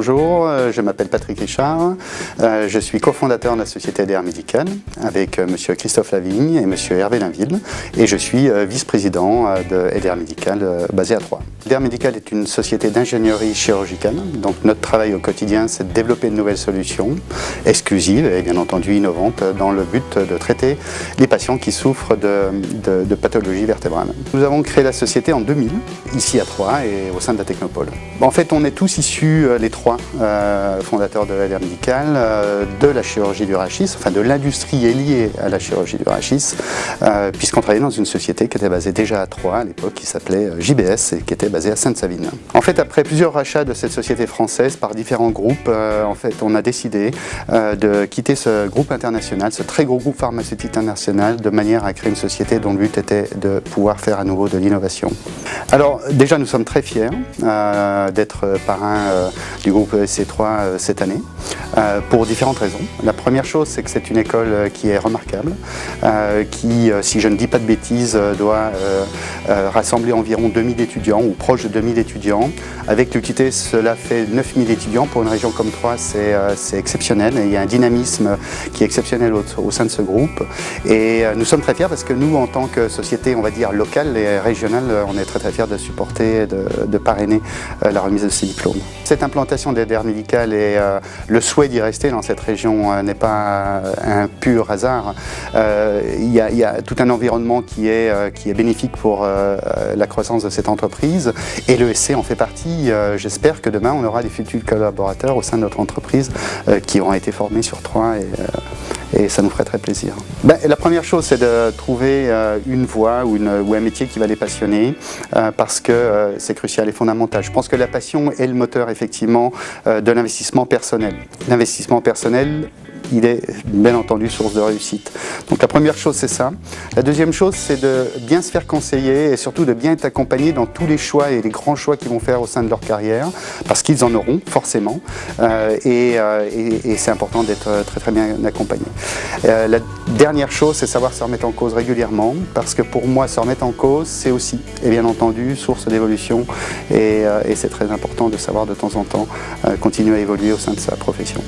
Bonjour, je m'appelle Patrick Richard, je suis cofondateur de la société EDR Médical avec M. Christophe Lavigne et M. Hervé Linville et je suis vice-président de EDR Médical basé à Troyes. EDR Médical est une société d'ingénierie chirurgicale, donc notre travail au quotidien c'est de développer de nouvelles solutions exclusives et bien entendu innovantes dans le but de traiter les patients qui souffrent de pathologies vertébrales. Nous avons créé la société en 2000, ici à Troyes et au sein de la Technopole. En fait, on est tous issus, les trois fondateurs de EDR Médical, de la chirurgie du rachis, enfin de l'industrie liée à la chirurgie du rachis, puisqu'on travaillait dans une société qui était basée déjà à Troyes à l'époque, qui s'appelait JBS et qui était basée à Sainte-Savine. En fait, après plusieurs rachats de cette société française par différents groupes, en fait, on a décidé de quitter ce groupe international, ce très gros groupe pharmaceutique international, de manière à créer une société dont le but était de pouvoir faire à nouveau de l'innovation. Alors, déjà, nous sommes très fiers d'être parrain du groupe ESC3 cette année, pour différentes raisons. La première chose, c'est que c'est une école qui est remarquable, qui, si je ne dis pas de bêtises, doit rassembler environ 2000 étudiants, ou proche de 2000 étudiants. Avec l'UQT, cela fait 9000 étudiants. Pour une région comme Troyes, c'est exceptionnel. Et il y a un dynamisme qui est exceptionnel au sein de ce groupe. Et nous sommes très fiers parce que nous, en tant que société, on va dire locale et régionale, on est très fiers de supporter, de parrainer la remise de ces diplômes. Cette implantation d'EDR Médical et le souhait d'y rester dans cette région n'est pas un pur hasard. Il y a tout un environnement qui est bénéfique pour la croissance de cette entreprise et l'ESC en fait partie. J'espère que demain on aura des futurs collaborateurs au sein de notre entreprise qui auront été formés sur Troyes et ça nous ferait très plaisir. La première chose, c'est de trouver une voie ou un métier qui va les passionner parce que c'est crucial et fondamental. Je pense que la passion est le moteur effectivement de l'investissement personnel. L'investissement personnel, il est bien entendu source de réussite. Donc la première chose c'est ça. La deuxième chose c'est de bien se faire conseiller et surtout de bien être accompagné dans tous les choix et les grands choix qu'ils vont faire au sein de leur carrière parce qu'ils en auront forcément et c'est important d'être très bien accompagné. La dernière chose c'est savoir se remettre en cause régulièrement parce que pour moi se remettre en cause c'est aussi et bien entendu source d'évolution et c'est très important de savoir de temps en temps continuer à évoluer au sein de sa profession.